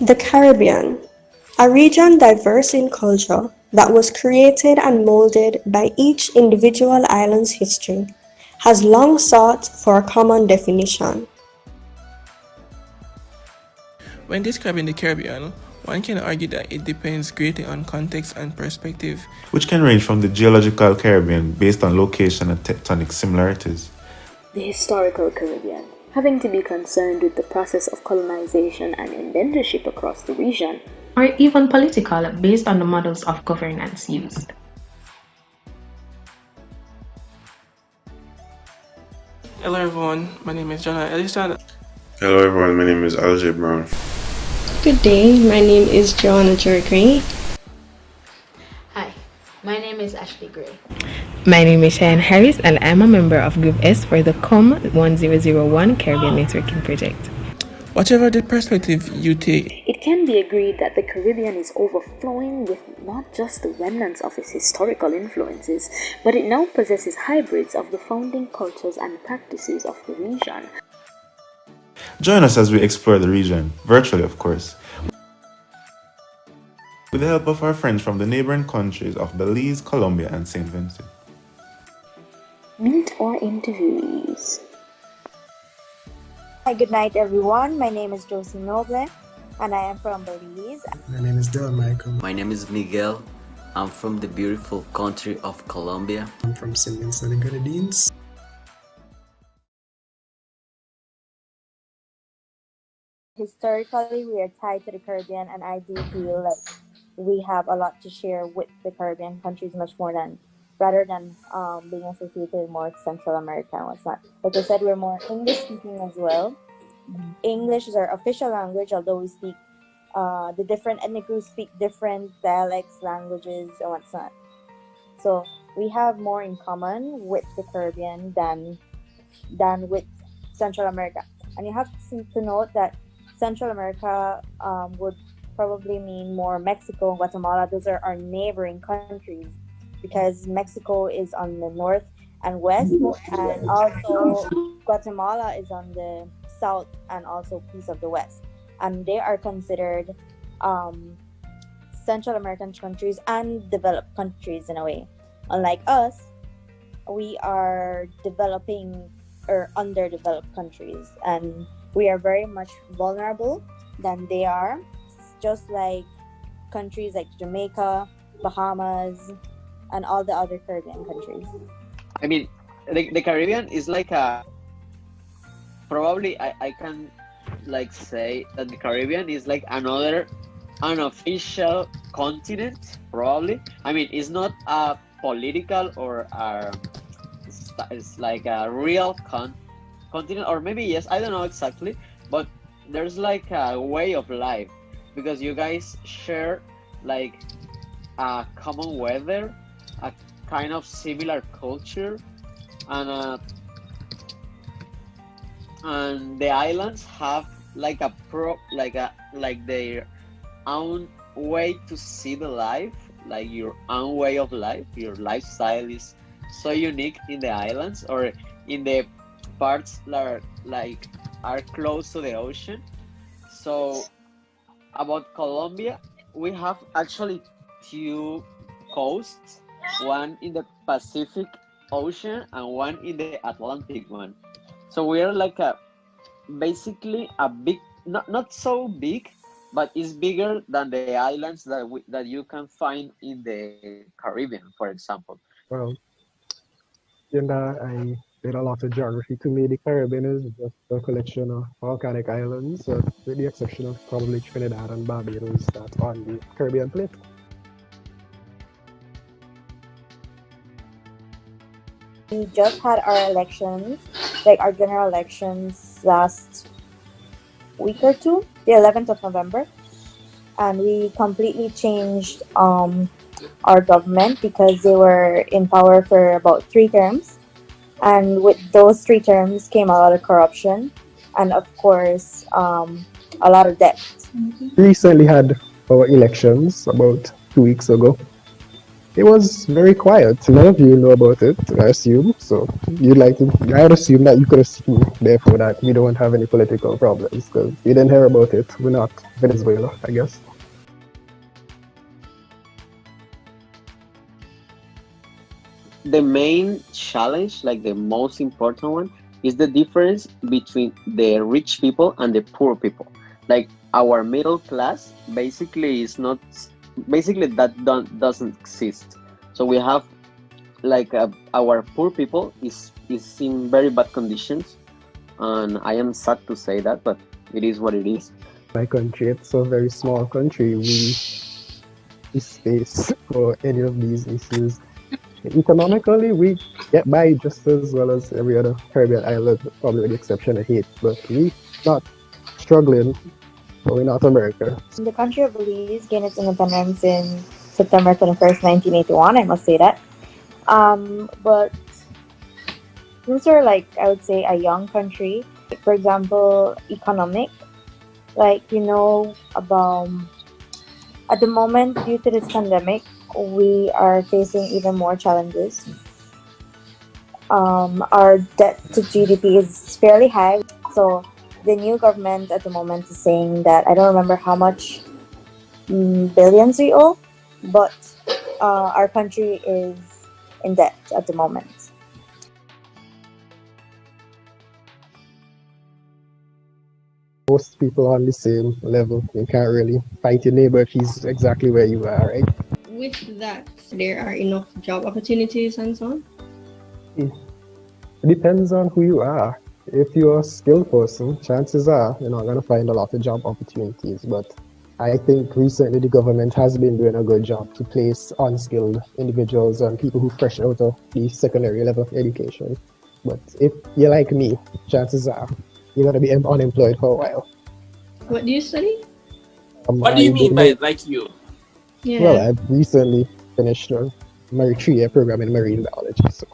The Caribbean, a region diverse in culture that was created and molded by each individual island's history, has long sought for a common definition. When describing the Caribbean, one can argue that it depends greatly on context and perspective. which can range from the geological Caribbean based on location and tectonic similarities. The historical Caribbean, having to be concerned with the process of colonization and indentureship across the region, or even political based on the models of governance used. Hello everyone, my name is Jonah Ellison. Hello everyone, my name is Alj Brown. Good day, my name is Joanna Jergray. Hi, my name is Ashley Gray. My name is Cheyenne Harris and I'm a member of Group S for the COMM1001 Caribbean Networking Project. Whatever the perspective you take, it can be agreed that the Caribbean is overflowing with not just the remnants of its historical influences, but it now possesses hybrids of the founding cultures and practices of the region. Join us as we explore the region, virtually of course, with the help of our friends from the neighboring countries of Belize, Colombia, and St. Vincent. Meet our interviewees. Hi, good night everyone. My name is Josie Noble and I am from Belize. My name is Del Michael. My name is Miguel. I'm from the beautiful country of Colombia. I'm from St. Vincent and Grenadines. Historically, we are tied to the Caribbean, and I do feel like we have a lot to share with the Caribbean countries, much more than rather than being associated with more Central America and what's not. Like I said, we're more English speaking as well. English is our official language, although we speak the different ethnic groups speak different dialects, languages, and what's not. So we have more in common with the Caribbean than with Central America. And you have to note that Central America would probably mean more Mexico and Guatemala. Those are our neighboring countries, because Mexico is on the north and west, and also Guatemala is on the south and also piece of the west. And they are considered Central American countries and developed countries in a way. Unlike us, we are developing or underdeveloped countries, and we are very much vulnerable than they are, just like countries like Jamaica, Bahamas, and all the other Caribbean countries. I mean, the Caribbean is like a, probably I can like say that the Caribbean is like another unofficial continent, probably. I mean, it's not a political or it's like a real continent, or maybe yes, I don't know exactly, but there's like a way of life, because you guys share like a common weather, a kind of similar culture, and the islands have like like their own way to see the life, like your own way of life. Your lifestyle is so unique in the islands or in the parts that are close to the ocean. So about Colombia, we have actually two coasts, one in the Pacific Ocean and one in the Atlantic one. So we are like basically a big, not so big, but it's bigger than the islands that you can find in the Caribbean, for example. Well, I did a lot of geography. To me, the Caribbean is just a collection of volcanic islands, with the exception of probably Trinidad and Barbados that's on the Caribbean plate. We just had our elections, like our general elections last week or two, the 11th of November. And we completely changed our government because they were in power for about 3 terms. And with those 3 terms came a lot of corruption and, of course, a lot of debt. We recently had our elections about 2 weeks ago. It was very quiet. None of you know about it, I assume. So you'd like to, I'd assume that you could assume, therefore, that we don't have any political problems because we didn't hear about it. We're not Venezuela, I guess. The main challenge, like the most important one, is the difference between the rich people and the poor people. Like our middle class basically is not, basically that doesn't exist. So we have like our poor people is in very bad conditions, and I am sad to say that, but it is what it is. My country, it's a very small country. We space for any of these issues. Economically, we get by just as well as every other Caribbean island, probably with the exception of Haiti. But we not struggling, but we're not America. The country of Belize gained its independence in September 21st, 1981. I must say that. But since we're like, I would say, a young country, for example, economic, like, about at the moment, due to this pandemic, we are facing even more challenges. Our debt to GDP is fairly high. So the new government at the moment is saying that, I don't remember how much billions we owe, but our country is in debt at the moment. Most people are on the same level. You can't really fight your neighbor if he's exactly where you are, right? With that, there are enough job opportunities and so on? It depends on who you are. If you're a skilled person, chances are you're not going to find a lot of job opportunities. But I think recently the government has been doing a good job to place unskilled individuals and people who fresh out of the secondary level of education. But if you're like me, chances are you're going to be unemployed for a while. What do you study? What do you mean by like you? Yeah. Well, I've recently finished a 3-year program in marine biology. So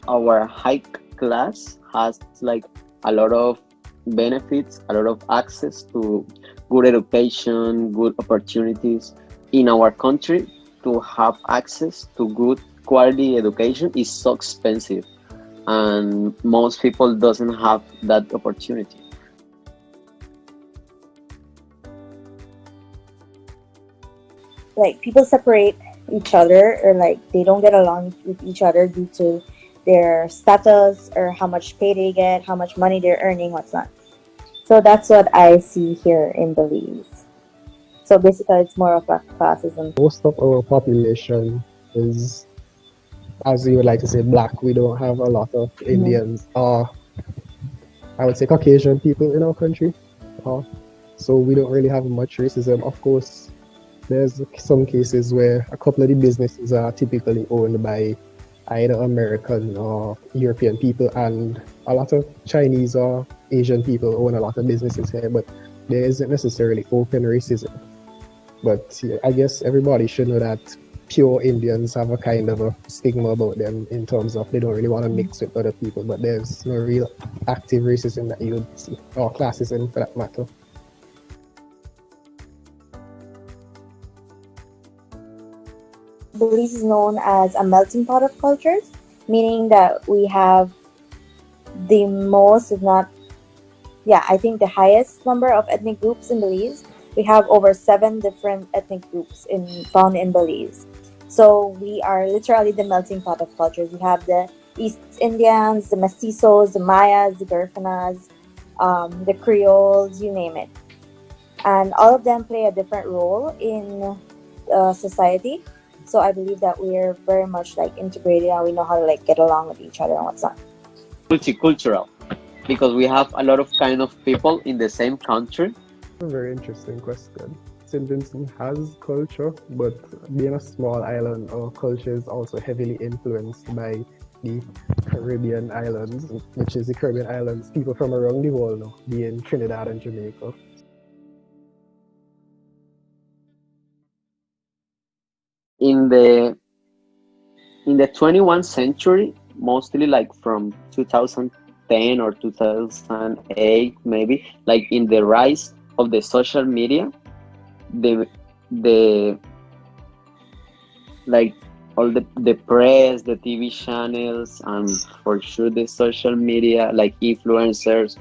Our high class has like a lot of benefits, a lot of access to good education, good opportunities. In our country, to have access to good quality education is so expensive, and most people doesn't have that opportunity. Like, people separate each other, or like they don't get along with each other due to their status or how much pay they get, how much money they're earning, what's not. So that's what I see here in Belize. So basically, it's more of a classism. most of our population is, as we would like to say, black. We don't have a lot of Indians or I would say Caucasian people in our country. So we don't really have much racism. Of course, there's some cases where a couple of the businesses are typically owned by either American or European people, and a lot of Chinese or Asian people own a lot of businesses here, but there isn't necessarily open racism. But I guess everybody should know that pure Indians have a kind of a stigma about them in terms of they don't really want to mix with other people, but there's no real active racism that you would see, or classism for that matter. Belize is known as a melting pot of cultures, meaning that we have the most, if not, I think the highest number of ethnic groups in Belize. We have over 7 different ethnic groups found in Belize. So we are literally the melting pot of cultures. We have the East Indians, the Mestizos, the Mayas, the Garfanas, the Creoles, you name it. And all of them play a different role in society. So I believe that we're very much like integrated, and we know how to like get along with each other and what's not. Multicultural, because we have a lot of kind of people in the same country. A very interesting question. St. Vincent has culture, but being a small island, our culture is also heavily influenced by the Caribbean islands, which is the Caribbean islands, people from around the world now, being Trinidad and Jamaica. In the 21st century, mostly like from 2010 or 2008 maybe, like in the rise of the social media, the like all the press, the TV channels, and for sure the social media, like influencers,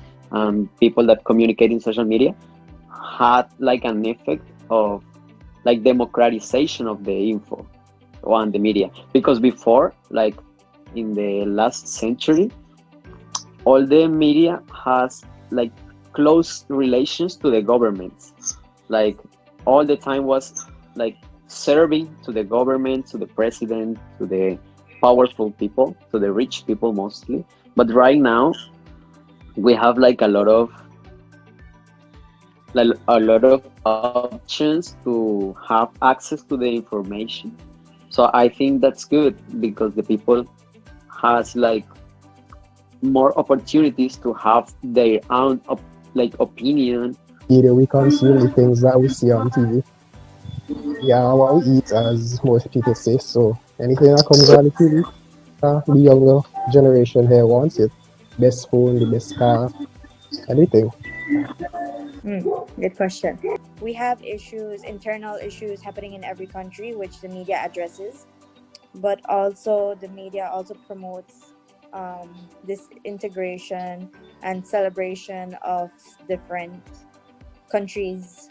people that communicate in social media, had like an effect of like democratization of the info on the media. Because before, like in the last century, all the media has like close relations to the governments. Like all the time was like serving to the government, to the president, to the powerful people, to the rich people mostly. But right now we have like a lot of options to have access to the information. So I think that's good because the people has like more opportunities to have their own like opinion. Either we consume the things that we see on TV. Yeah, what we eat, as most people say. So anything that comes on the TV, the younger generation here wants it. Best phone, the best car, anything. Good question. We have issues, internal issues happening in every country, which the media addresses, but also the media also promotes this integration and celebration of different countries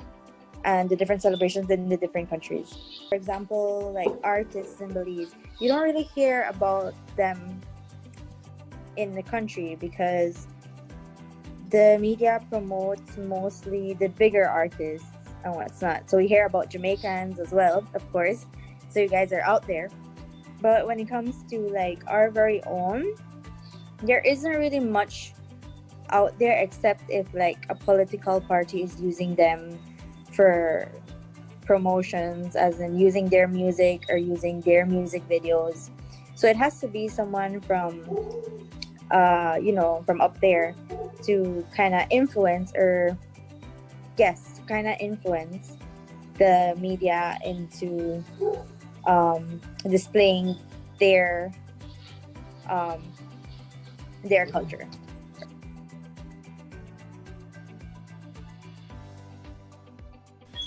and the different celebrations in the different countries. For example, like artists in Belize, you don't really hear about them in the country because the media promotes mostly the bigger artists and what's not. So we hear about Jamaicans as well, of course. So you guys are out there. But when it comes to like our very own, there isn't really much out there except if like a political party is using them for promotions, as in using their music or using their music videos. So it has to be someone from from up there to kind of influence, or yes, kind of influence the media into displaying their culture.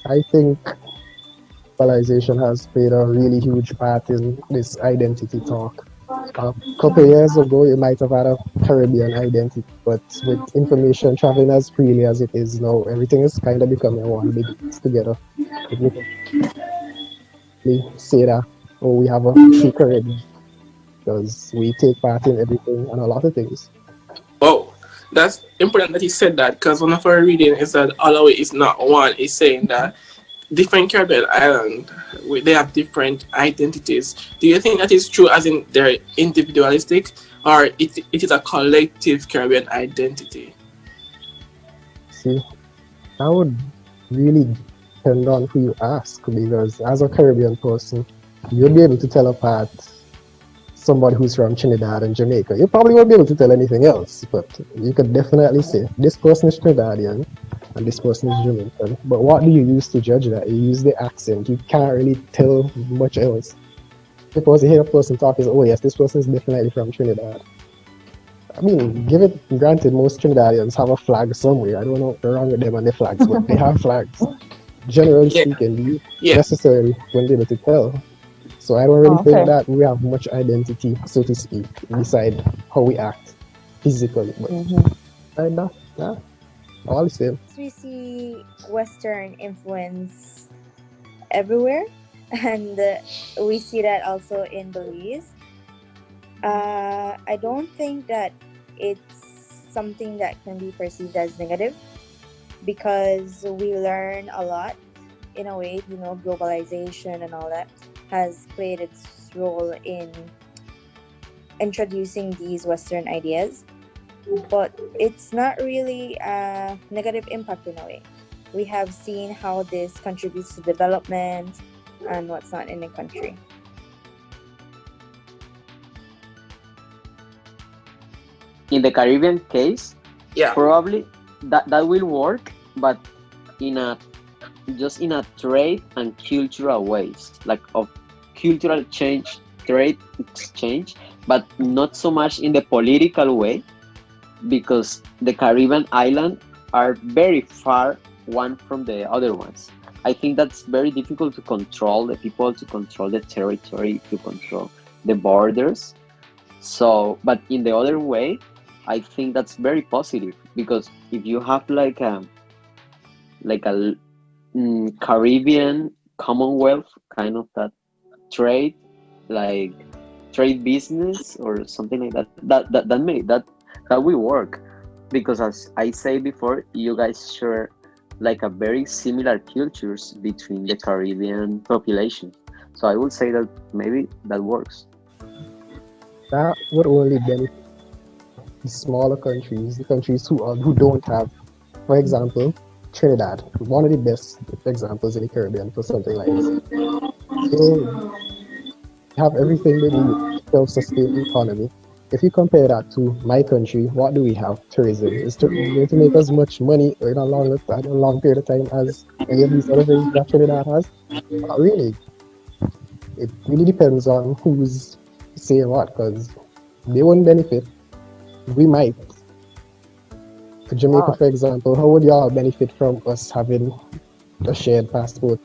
I think globalization has played a really huge part in this identity talk. A couple of years ago, you might have had a Caribbean identity, but with information traveling as freely as it is now, everything is kind of becoming one big mix together. We can say that, oh, we have a true Caribbean because we take part in everything and a lot of things. Oh, that's important that you said that, because one of our reading is that Alloway is not one. It's saying that different Caribbean islands, they have different identities. Do you think that is true, as in they're individualistic, or it is a collective Caribbean identity? See, that would really depend on who you ask, because as a Caribbean person, you'll be able to tell apart somebody who's from Trinidad and Jamaica. You probably won't be able to tell anything else, but you could definitely say this person is Trinidadian and this person is Jamaican. But what do you use to judge that? You use the accent. You can't really tell much else. Suppose you hear a person talk, is, oh yes, this person is definitely from Trinidad. I mean, give it granted, most Trinidadians have a flag somewhere. I don't know what's wrong with them and their flags, but they have flags. Generally speaking, you necessarily won't be able to tell. So I don't really think that we have much identity, so to speak, beside how we act physically. But all the same. We see Western influence everywhere, and we see that also in Belize. I don't think that it's something that can be perceived as negative, because we learn a lot in a way. Globalization and all that has played its role in introducing these Western ideas, but it's not really a negative impact in a way. We have seen how this contributes to development and what's not in the country. In the Caribbean case, probably that will work, but in a trade and cultural ways, like of cultural change, trade exchange, but not so much in the political way, because the Caribbean islands are very far one from the other ones. I think that's very difficult to control the people, to control the territory, to control the borders. So, but in the other way, I think that's very positive, because if you have like a Caribbean Commonwealth kind of that trade, like trade business or something like that, that will work, because as I say before, you guys share like a very similar cultures between the Caribbean population. So I would say that maybe that works. That would only benefit the smaller countries, the countries who don't have, for example, Trinidad, one of the best examples in the Caribbean for something like this. They have everything they need to self-sustain the economy. If you compare that to my country, what do we have? Tourism. Is tourism going to make as much money in a long period of time as any of these other things that Trinidad has? Not really. It really depends on who's saying what, because they won't benefit. We might. For Jamaica, for example, how would y'all benefit from us having a shared passport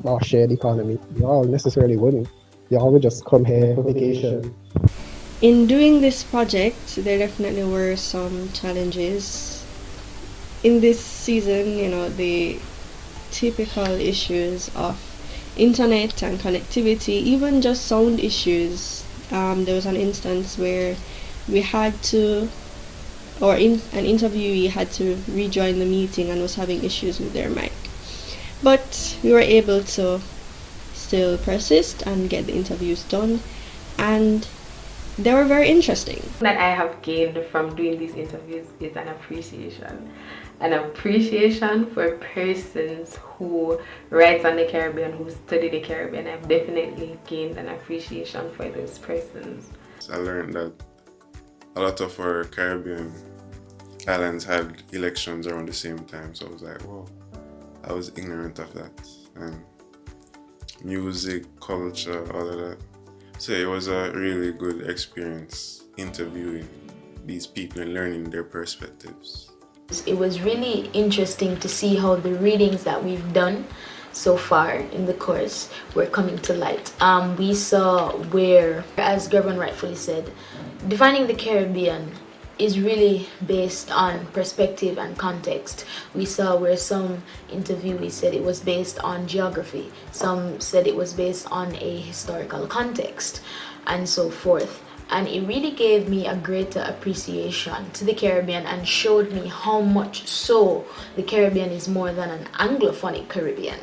or shared economy? Y'all necessarily wouldn't. Y'all would just come here for vacation. In doing this project, there definitely were some challenges. In this season, the typical issues of internet and connectivity, even just sound issues. There was an instance where we had to, or an interviewee had to rejoin the meeting and was having issues with their mic. But we were able to still persist and get the interviews done, and they were very interesting. That I have gained from doing these interviews is an appreciation for persons who write on the Caribbean, who study the Caribbean. I've definitely gained an appreciation for those persons. I learned that a lot of our Caribbean islands had elections around the same time, so I was like, whoa, I was ignorant of that. And music, culture, all of that. So it was a really good experience interviewing these people and learning their perspectives. It was really interesting to see how the readings that we've done so far in the course were coming to light. We saw where, as Gerben rightfully said, defining the Caribbean is really based on perspective and context. We saw where some interviewees said it was based on geography, some said it was based on a historical context, and so forth. And it really gave me a greater appreciation to the Caribbean and showed me how much so the Caribbean is more than an Anglophonic Caribbean.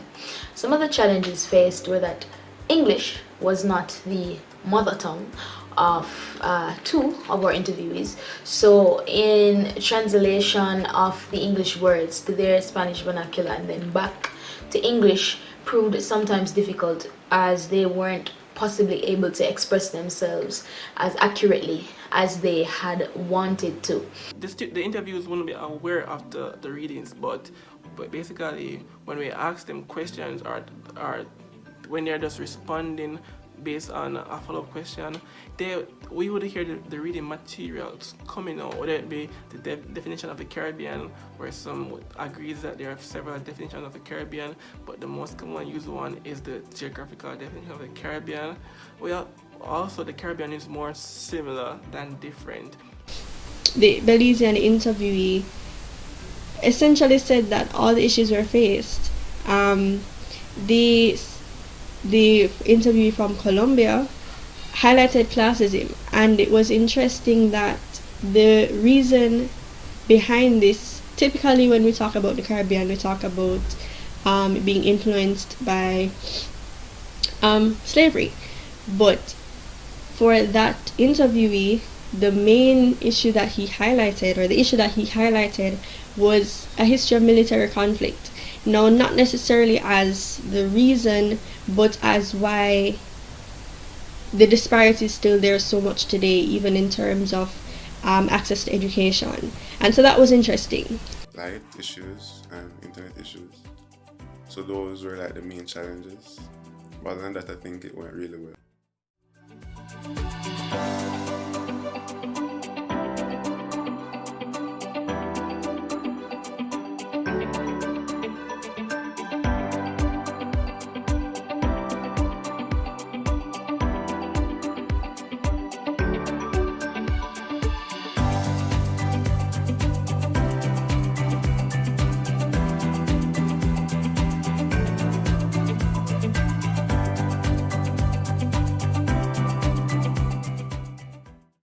Some of the challenges faced were that English was not the mother tongue of two of our interviewees. So in translation of the English words to their Spanish vernacular and then back to English proved sometimes difficult, as they weren't possibly able to express themselves as accurately as they had wanted to. The interviews wouldn't be aware of the readings, but basically when we ask them questions or when they're just responding based on a follow-up question, we would hear the reading materials coming out, whether it be the definition of the Caribbean, where some agrees that there are several definitions of the Caribbean, but the most common used one is the geographical definition of the Caribbean. Also, the Caribbean is more similar than different. The Belizean interviewee essentially said that all the issues were faced. The interviewee from Colombia highlighted classism, and it was interesting that the reason behind this, typically when we talk about the Caribbean, we talk about being influenced by slavery, but for that interviewee, the main issue that he highlighted, or the issue that he highlighted, was a history of military conflict. Now, not necessarily as the reason, but as why the disparity is still there so much today, even in terms of access to education. And so that was interesting. Light issues and internet issues. So those were like the main challenges. But other than that, I think it went really well.